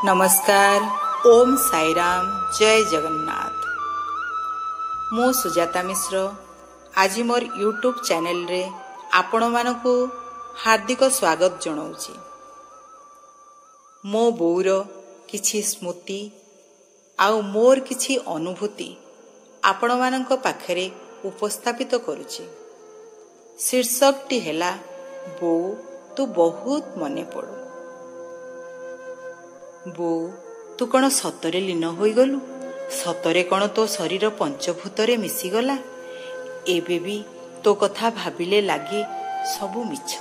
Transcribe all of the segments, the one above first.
नमस्कार। ओम साईराम। जय जगन्नाथ। मो सुजाता मिश्र आज मोर यूट्यूब चैनल रे आपण मानकु हार्दिक स्वागत जनाऊँगी। मो बोर किछि स्मृति आउ मोर किछि अनुभूति आपण मानक पाखरे उपस्थापित करुछि। शीर्षकटी हेला बो तू बहुत मने पड़ू। बो तू कौन सतरे लीन होईगलु? सतरे कौन तो शरीर पंचभूतरे मिशीगला? एबे भी तो कथा भाबिले लागे सबु मिछ।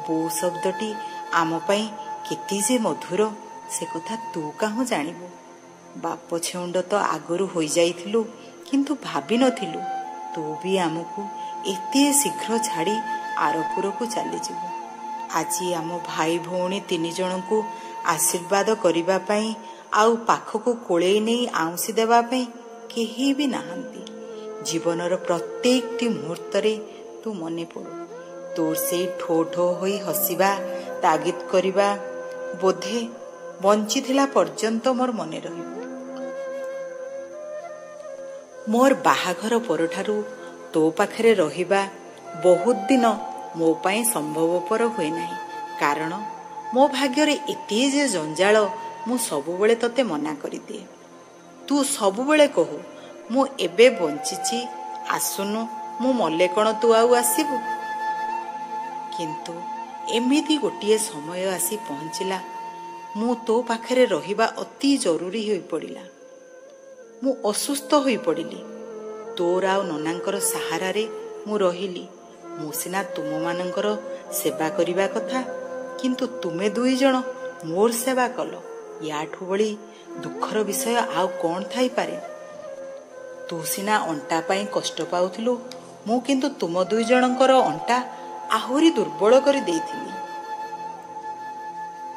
बो शब्दटी आम पाई केते जे मधुर से कथा तू काहू जानिबु। बाप छेउंड तो आगरू होई जाइथिलु किंतु भाबी नथिलु तू भी आमको एते शीघ्र छाड़ी आरपुरकू चली जिवु। आजी आम भाई भौणी तीन जनकू आशीर्वाद करिबा पई आउ पाखकू कोळेई नहीं आउंसी देबा पई केही भी नाहंती। जीवनर प्रत्येकटी मुहूर्तरे तू मने पड़ू। तोर से ठो ठो होई हसिबा तागिद करिबा बोधे बंचिथिला पर्यंत मोर मने रहिबो। मोर बाहाघर परठारु तो पाखरे रहिबा बहुत दिन मो पाई संभवपर हुए नाही। कारण मो भाग्यरे एते जे जंजाल मु सबुबेले तते मना करि दिए। तू सबुबेले कहू मु एबे बंचिछि आसुनु मु मले कण तू आउ आसीबु। किंतु एमिति गोटिए समय आसी पहुंचिला मु तो पाखरे रहिबा अति जरूरी होई पड़िला। मु असुस्थ होई पड़िली। तोर आउ ननांकर सहारा रे मु रहिली। मु सिना तुम मानंकर सेवा करिबा कथा किंतु तुमे दुई जण मोर सेवा कल। याठू बड़ी दुखर विषय आउ कौन थाई पारे। तू सिना अंटा पाई कष्ट पाउथिलु मु किंतु तुम दुई जनकर अंटा आहुरी दुर्बल करि देइथिली।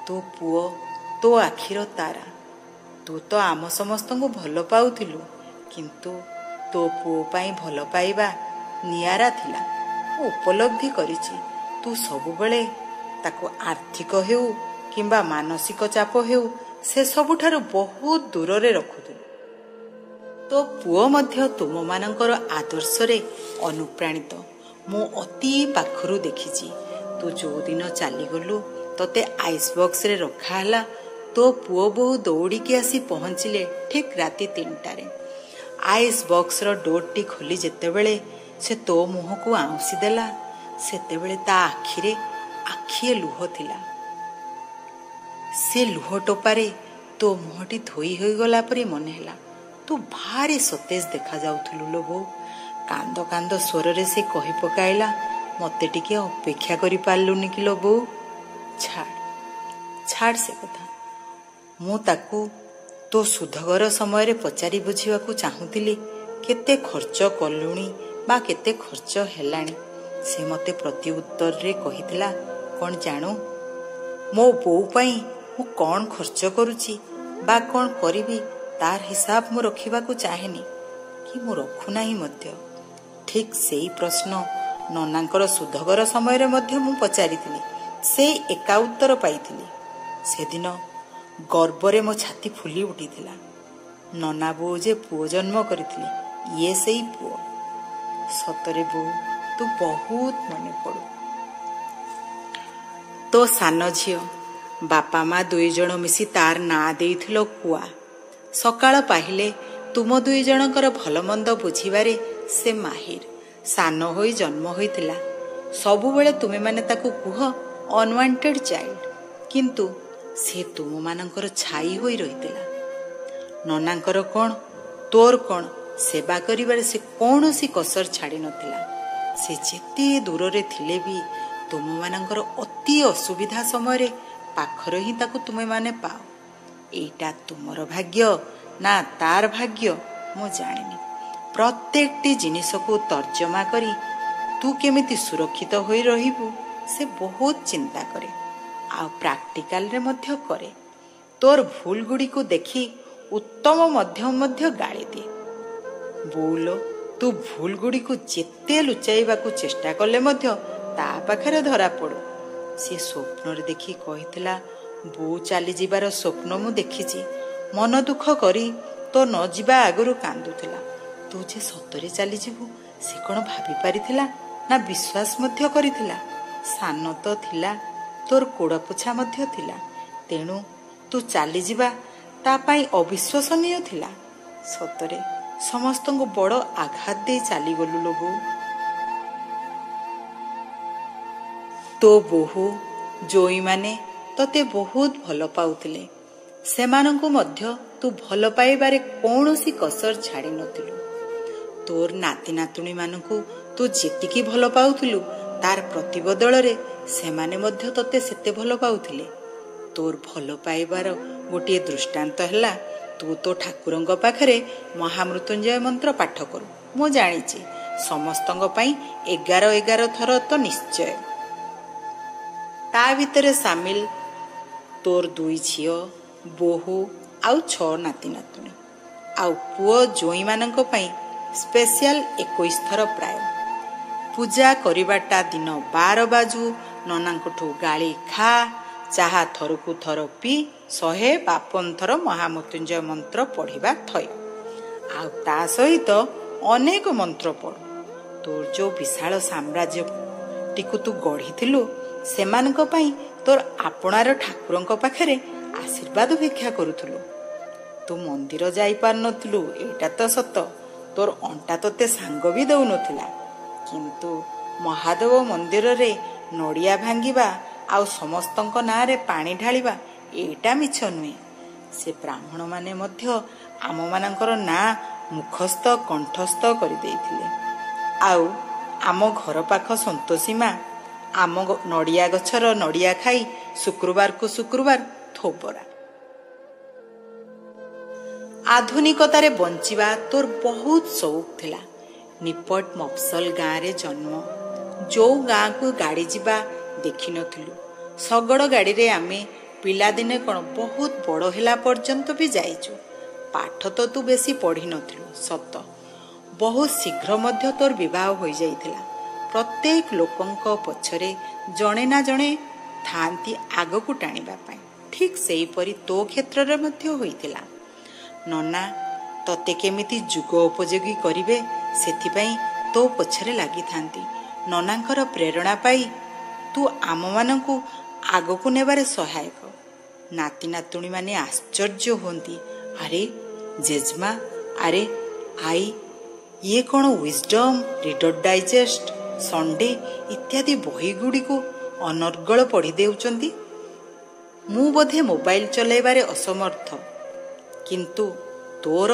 तो पुओ तो आखिर तारा। तू तो आम समस्तଙ୍କୁ भल पाउथिलु किंतु तो पुओ पाई भल पाइबा नियारा थिला। उपलब्धि करिछि तू सबुबेले ताको आर्थिक हेउ किंबा मानसिक चाप हेउ से सबुठारु बहुत दूर रे रखुथिलु। तो पुओ मध्य तुम मानकर आदर्श रे अनुप्राणित मु अति पाखरु देखिछि। तू जो दिन चली गलु तते आइस बॉक्स रे रखा हला। तो पुओ बहु दौड़ी के आसी पहुंचिले ठीक राति 3टा रे। आइस बॉक्स रो डोर टी खोली जेतेबेले से तो मुह को आउंसी देला सेतेबेले ता आखिरे आखिए लुह थिला। से लुह टोपारे तो मुहटी धोई होई गला परी मन हैला। तू भारी सतेज देखा जाउथुलु लो बो। कांद कांद स्वर रे से कहि पकाइला मते टिके अपेक्षा करि पालुनी कि लो बो। छाड़ से कथा। मु ताकू तो सुधगर समय रे पचारि बुझिवाकू चाहुतिली केते खर्च कलुणी बा केते खर्च हेलाणी। से मते प्रति उत्तर रे कहितला कौन जानू मो बो पाई मु कौन खर्च करुची बा कौन करिबी तार हिसाब मु रखिबाकू चाहेनी कि मु रखु नाही मध्य। ठीक सेही प्रश्न ननांकर सुधगर समय रे मध्य मु पचारिथिली। से एका उत्तर पाइथिली। से दिन गर्वरे मो छाती फुली उठिथिला। नना बो जे पुओ जन्म करिथिली ये सेही पुओ। सतरे बो तू बहुत मने पड़ू। तो सान झियो बापा माँ दुई जण मिसी तार ना देइथिलो कुआ। सकाळ पाहिले तुम दुई जनकर भल मंद बुझिबारे से माहिर। सान होई जन्म होइथिला। सबुबेले तुमे माने ताकू कुह अनवांटेड चाइल्ड किंतु से तुम मानकर छाई होई रहिथिला। ननांकर कोण तोर कोण सेवा करिबारे से कौनसी कसर छाड़ी नथिला। से जेते दूर रे थिले भी तुम मानकर अति असुविधा समय रे पाखर ही ताकू तुमे माने पाओ। एटा तुमर भाग्य ना तार भाग्य मु जानिनी। प्रत्येकटी जिनिस को तर्जमा करी तू केमिति सुरक्षित होई रहिबु से बहुत चिंता करे आ प्रैक्टिकल रे मध्य करे। तोर भूल गुडी को देखी उत्तम मध्यम मध्य गाली दे। बोलो तू भूल गुडी को जेते लुचाइबा को चेष्टा कले मध्य ता पाखरे धरा पड़ो। से स्वप्न रे देखी कहितला ବୋଉ ଚାଲିଯିବାର ସ୍ୱପ୍ନ ମୁଁ ଦେଖିଛି। ମନ ଦୁଃଖ କରି ତୋ ନ ଯିବା ଆଗରୁ କାନ୍ଦୁଥିଲା। ତୁ ଯେ ସତରେ ଚାଲିଯିବୁ ସେ କ'ଣ ଭାବି ପାରିଥିଲା ନା ବିଶ୍ୱାସ ମଧ୍ୟ କରିଥିଲା? ସାନ ତ ଥିଲା, ତୋର ଗୋଡ଼ପୋଛା ମଧ୍ୟ ଥିଲା, ତେଣୁ ତୁ ଚାଲିଯିବା ତା ପାଇଁ ଅବିଶ୍ୱସନୀୟ ଥିଲା। ସତରେ ସମସ୍ତଙ୍କୁ ବଡ଼ ଆଘାତ ଦେଇ ଚାଲିଗଲୁ ଲୋ ବୋଉ। ତୋ ବୋହୂ ଜୋଇଁମାନେ ତତେ ବହୁତ ଭଲ ପାଉଥିଲେ। ସେମାନଙ୍କୁ ମଧ୍ୟ ତୁ ଭଲ ପାଇବାରେ କୌଣସି କସର ଛାଡ଼ି ନଥିଲୁ। ତୋର ନାତି ନାତୁଣୀମାନଙ୍କୁ ତୁ ଯେତିକି ଭଲ ପାଉଥିଲୁ ତାର ପ୍ରତିବଦଳରେ ସେମାନେ ମଧ୍ୟ ତତେ ସେତେ ଭଲ ପାଉଥିଲେ। ତୋର ଭଲ ପାଇବାର ଗୋଟିଏ ଦୃଷ୍ଟାନ୍ତ ହେଲା ତୁ ତୋ ଠାକୁରଙ୍କ ପାଖରେ ମହାମୃତ୍ୟୁଞ୍ଜୟ ମନ୍ତ୍ର ପାଠ କରୁ। ମୁଁ ଜାଣିଛି ସମସ୍ତଙ୍କ ପାଇଁ 11 ଥର ତ ନିଶ୍ଚୟ। ତା ଭିତରେ ସାମିଲ ତୋର 2 ଝିଅ, ବୋହୂ ଆଉ 6 ନାତି ନାତୁଣୀ, ଆଉ ପୁଅ ଜୋଇଁମାନଙ୍କ ପାଇଁ ସ୍ପେଶିଆଲ 21 ଥର ପ୍ରାୟ। ପୂଜା କରିବାଟା ଦିନ 12 ବାଜୁ ନନାଙ୍କଠୁ ଗାଳି ଖା, ଚାହା ଥରକୁ ଥର ପିଇ 152 ଥର ମହାମୃତ୍ୟୁଞ୍ଜୟ ମନ୍ତ୍ର ପଢ଼ିବା ଥୟ। ଆଉ ତା ସହିତ ଅନେକ ମନ୍ତ୍ର ପଢ଼ୁ। ତୋର ଯେଉଁ ବିଶାଳ ସାମ୍ରାଜ୍ୟଟିକୁ ତୁ ଗଢ଼ିଥିଲୁ ସେମାନଙ୍କ ପାଇଁ ତୋର ଆପଣାର ଠାକୁରଙ୍କ ପାଖରେ ଆଶୀର୍ବାଦ ଭିକ୍ଷା କରୁଥିଲୁ। ତୁ ମନ୍ଦିର ଯାଇପାରୁନଥିଲୁ, ଏଇଟା ତ ସତ। ତୋର ଅଣ୍ଟା ତୋତେ ସାଙ୍ଗ ବି ଦେଉନଥିଲା। କିନ୍ତୁ ମହାଦେବ ମନ୍ଦିରରେ ନଡ଼ିଆ ଭାଙ୍ଗିବା ଆଉ ସମସ୍ତଙ୍କ ନାଁରେ ପାଣି ଢାଳିବା ଏଇଟା ମିଛ ନୁହେଁ। ସେ ବ୍ରାହ୍ମଣମାନେ ମଧ୍ୟ ଆମମାନଙ୍କର ନାଁ ମୁଖସ୍ଥ କଣ୍ଠସ୍ଥ କରିଦେଇଥିଲେ। ଆଉ ଆମ ଘର ପାଖ ସନ୍ତୋଷୀ ମା ଆମ ନଡ଼ିଆ ଗଛର ନଡ଼ିଆ ଖାଇ ଶୁକ୍ରବାରକୁ ଶୁକ୍ରବାର ଥୋବରା। ଆଧୁନିକତାରେ ବଞ୍ଚିବା ତୋର ବହୁତ ସଉକ ଥିଲା। ନିପଟ ମଫସଲ ଗାଁରେ ଜନ୍ମ। ଯେଉଁ ଗାଁକୁ ଗାଡ଼ି ଯିବା ଦେଖିନଥିଲୁ। ଶଗଡ଼ ଗାଡ଼ିରେ ଆମେ ପିଲାଦିନେ କ'ଣ ବହୁତ ବଡ଼ ହେଲା ପର୍ଯ୍ୟନ୍ତ ବି ଯାଇଛୁ। ପାଠ ତ ତୁ ବେଶୀ ପଢ଼ିନଥିଲୁ ସତ। ବହୁତ ଶୀଘ୍ର ମଧ୍ୟ ତୋର ବିବାହ ହୋଇଯାଇଥିଲା। ପ୍ରତ୍ୟେକ ଲୋକଙ୍କ ପଛରେ ଜଣେ ନା ଜଣେ ଥାଆନ୍ତି ଆଗକୁ ଟାଣିବା ପାଇଁ। ଠିକ୍ ସେହିପରି ତୋ କ୍ଷେତ୍ରରେ ମଧ୍ୟ ହୋଇଥିଲା। ନନା ତତେ କେମିତି ଯୁଗ ଉପଯୋଗୀ କରିବେ ସେଥିପାଇଁ ତୋ ପଛରେ ଲାଗିଥାନ୍ତି। ନନାଙ୍କର ପ୍ରେରଣା ପାଇ ତୁ ଆମମାନଙ୍କୁ ଆଗକୁ ନେବାରେ ସହାୟକ। ନାତି ନାତୁଣୀମାନେ ଆଶ୍ଚର୍ଯ୍ୟ ହୁଅନ୍ତି, ଆରେ ଜେଜେମା, ଆରେ ଆଈ, ଇଏ କ'ଣ ୱିଜଡମ୍, ରିଡର ଡାଇଜେଷ୍ଟ, ସଣ୍ଡେ ଇତ୍ୟାଦି ବହିଗୁଡ଼ିକୁ ଅନର୍ଗଳ ପଢ଼ି ଦେଉଛନ୍ତି। ମୁଁ ବୋଧେ ମୋବାଇଲ ଚଲାଇବାରେ ଅସମର୍ଥ, କିନ୍ତୁ ତୋର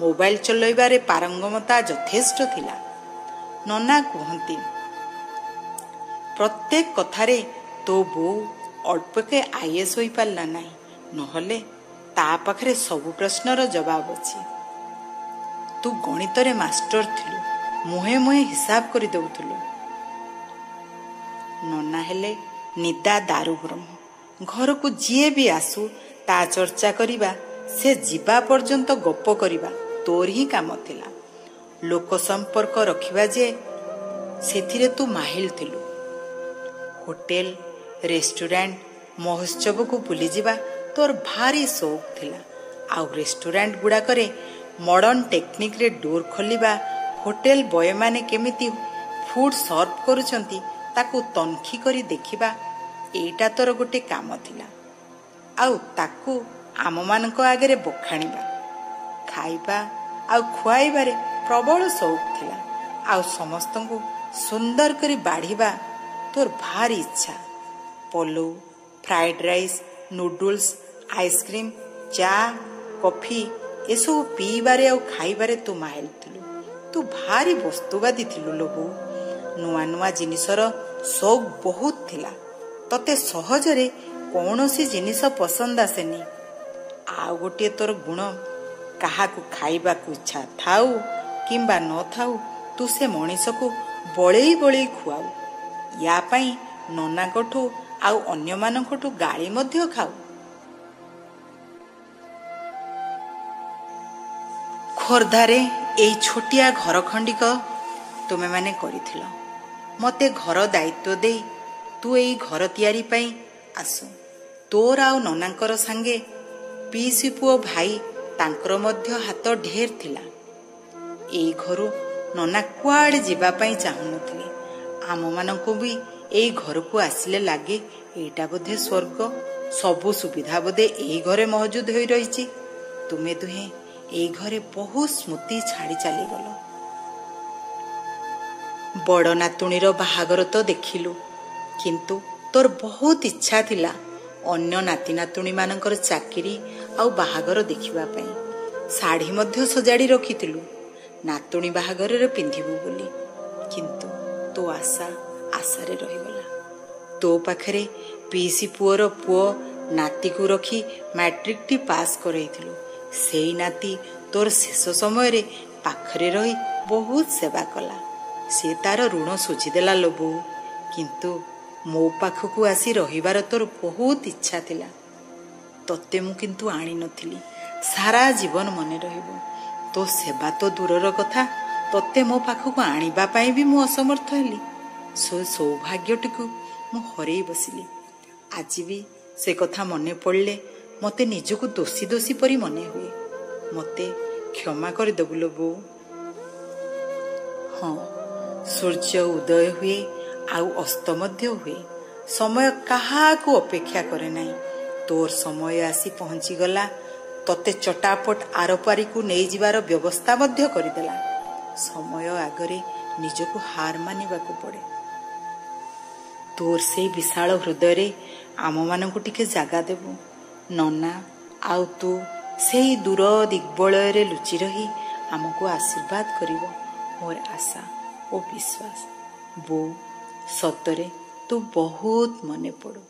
ମୋବାଇଲ ଚଲାଇବାରେ ପାରଙ୍ଗମତା ଯଥେଷ୍ଟ ଥିଲା। ନନା କୁହନ୍ତି ପ୍ରତ୍ୟେକ କଥାରେ ତୋ ବୋଉ ଅଳ୍ପକେ IAS ହୋଇପାରିଲା ନାହିଁ, ନହେଲେ ତା ପାଖରେ ସବୁ ପ୍ରଶ୍ନର ଜବାବ ଅଛି। ତୁ ଗଣିତରେ ମାଷ୍ଟର ଥିଲୁ, ମୁହେଁ ମୁହେଁ ହିସାବ କରି ଦେଉଥିଲୁ। ନନା ହେଲେ ନିଦା ଦାରୁ ବ୍ରହ୍ମ। ଘରକୁ ଯିଏ ବି ଆସୁ ତା ଚର୍ଚ୍ଚା କରିବା, ସେ ଯିବା ପର୍ଯ୍ୟନ୍ତ ଗପ କରିବା ତୋର ହିଁ କାମ ଥିଲା। ଲୋକ ସମ୍ପର୍କ ରଖିବା ଯେ ସେଥିରେ ତୁ ମାହିଲ ଥିଲୁ। ହୋଟେଲ, ରେଷ୍ଟୁରାଣ୍ଟ, ମହୋତ୍ସବକୁ ବୁଲିଯିବା ତୋର ଭାରି ସଉକ ଥିଲା। ଆଉ ରେଷ୍ଟୁରାଣ୍ଟ ଗୁଡ଼ାକରେ ମଡ଼ର୍ଣ୍ଣ ଟେକ୍ନିକରେ ଡୋର୍ ଖୋଲିବା, ହୋଟେଲ ବୟମାନେ କେମିତି ଫୁଡ୍ ସର୍ଭ କରୁଛନ୍ତି ତାକୁ ତନଖି କରି ଦେଖିବା, ଏଇଟା ତୋର ଗୋଟେ କାମ ଥିଲା। ଆଉ ତାକୁ ଆମମାନଙ୍କ ଆଗରେ ବଖାଣିବା। ଖାଇବା ଆଉ ଖୁଆଇବାରେ ପ୍ରବଳ ସଉକ ଥିଲା। ଆଉ ସମସ୍ତଙ୍କୁ ସୁନ୍ଦର କରି ବାଢ଼ିବା ତୋର ଭାରି ଇଚ୍ଛା। ପଲଉ, ଫ୍ରାଏଡ୍ ରାଇସ୍, ନୁଡୁଲ୍ସ, ଆଇସ୍କ୍ରିମ୍, ଚା, କଫି ଏସବୁ ପିଇବାରେ ଆଉ ଖାଇବାରେ ତୁ ମାହିର ଥିଲୁ। ତୁ ଭାରି ବସ୍ତୁବାଦୀ ଥିଲୁ ଲୋ ବୋଉ। ନୂଆ ନୂଆ ଜିନିଷର ସଉକ ବହୁତ ଥିଲା। ତତେ ସହଜରେ କୌଣସି ଜିନିଷ ପସନ୍ଦ ଆସେନି। ଆଉ ଗୋଟିଏ ତୋର ଗୁଣ, କାହାକୁ ଖାଇବାକୁ ଇଚ୍ଛା ଥାଉ କିମ୍ବା ନଥାଉ ତୁ ସେ ମଣିଷକୁ ବଳେଇ ବଳେଇ ଖୁଆଉ। ୟା ପାଇଁ ନନାଙ୍କଠୁ ଆଉ ଅନ୍ୟମାନଙ୍କଠୁ ଗାଳି ମଧ୍ୟ ଖାଉ। ଖୋର୍ଦ୍ଧାରେ ଏଇ ଛୋଟିଆ ଘର ଖଣ୍ଡିକ ତୁମେମାନେ କରିଥିଲ। ମୋତେ ଘର ଦାୟିତ୍ୱ ଦେଇ ତୁ ଏଇ ଘର ତିଆରି ପାଇଁ ଆସୁ। ତୋର ଆଉ ନନାଙ୍କର ସାଙ୍ଗେ ପିଇସି ପୁଅ ଭାଇ ତାଙ୍କର ମଧ୍ୟ ହାତ ଢେର ଥିଲା। ଏଇ ଘରୁ ନନା କୁଆଡ଼େ ଯିବା ପାଇଁ ଚାହୁଁନଥିଲେ। ଆମମାନଙ୍କୁ ବି ଏଇ ଘରକୁ ଆସିଲେ ଲାଗେ ଏଇଟା ବୋଧେ ସ୍ୱର୍ଗ, ସବୁ ସୁବିଧା ବୋଧେ ଏଇ ଘରେ ମହଜୁଦ ହୋଇ ରହିଛି। ତୁମେ ଦୁହେଁ ଏଇ ଘରେ ବହୁତ ସ୍ମୃତି ଛାଡ଼ି ଚାଲିଗଲ। ବଡ଼ ନାତୁଣୀର ବାହାଘର ତ ଦେଖିଲୁ, କିନ୍ତୁ ତୋର ବହୁତ ଇଚ୍ଛା ଥିଲା ଅନ୍ୟ ନାତି ନାତୁଣୀମାନଙ୍କର ଚାକିରି ଆଉ ବାହାଘର ଦେଖିବା ପାଇଁ। ଶାଢ଼ୀ ମଧ୍ୟ ସଜାଡ଼ି ରଖିଥିଲୁ ନାତୁଣୀ ବାହାଘରରେ ପିନ୍ଧିବୁ ବୋଲି। କିନ୍ତୁ ତୋ ଆଶା ଆଶାରେ ରହିଗଲା। ତୋ ପାଖରେ ପିଇସି ପୁଅର ପୁଅ ନାତିକୁ ରଖି ମ୍ୟାଟ୍ରିକଟି ପାସ୍ କରାଇଥିଲୁ। ସେଇ ନାତି ତୋର ଶେଷ ସମୟରେ ପାଖରେ ରହି ବହୁତ ସେବା କଲା। ସେ ତାର ଋଣ ଶୁଝିଦେଲା ଲୋ ବୋଉ। କିନ୍ତୁ ମୋ ପାଖକୁ ଆସି ରହିବାର ତୋର ବହୁତ ଇଚ୍ଛା ଥିଲା। ତତେ ମୁଁ କିନ୍ତୁ ଆଣିନଥିଲି। ସାରା ଜୀବନ ମନେ ରହିବ। ତୋ ସେବା ତ ଦୂରର କଥା, ତତେ ମୋ ପାଖକୁ ଆଣିବା ପାଇଁ ବି ମୁଁ ଅସମର୍ଥ ହେଲି। ସୌଭାଗ୍ୟଟିକୁ ମୁଁ ହରେଇ ବସିଲି। ଆଜି ବି ସେ କଥା ମନେ ପଡ଼ିଲେ ମୋତେ ନିଜକୁ ଦୋଷୀ ଦୋଷୀ ପରି ମନେ ହୁଏ। ମୋତେ କ୍ଷମା କରିଦେବୁ ଲୋ ବୋଉ। ହଁ, ସୂର୍ଯ୍ୟ ଉଦୟ ହୁଏ ଆଉ ଅସ୍ତ ମଧ୍ୟ ହୁଏ। ସମୟ କାହାକୁ ଅପେକ୍ଷା କରେ ନାହିଁ। ତୋର ସମୟ ଆସି ପହଞ୍ଚିଗଲା। ତତେ ଚଟାପଟ ଆରପାରିକୁ ନେଇଯିବାର ବ୍ୟବସ୍ଥା ମଧ୍ୟ କରିଦେଲା। ସମୟ ଆଗରେ ନିଜକୁ ହାର ମାନିବାକୁ ପଡ଼େ। ତୋର ସେଇ ବିଶାଳ ହୃଦୟରେ ଆମମାନଙ୍କୁ ଟିକେ ଜାଗା ଦେବୁ। ନନା ଆଉ ତୁ ସେଇ ଦୂର ଦିଗ୍ବଳୟରେ ଲୁଚି ରହି ଆମକୁ ଆଶୀର୍ବାଦ କରିବ, ମୋର ଆଶା ଓ ବିଶ୍ୱାସ। ବୋଉ, ସତରେ ତୁ ବହୁତ ମନେ ପଡ଼ୁ।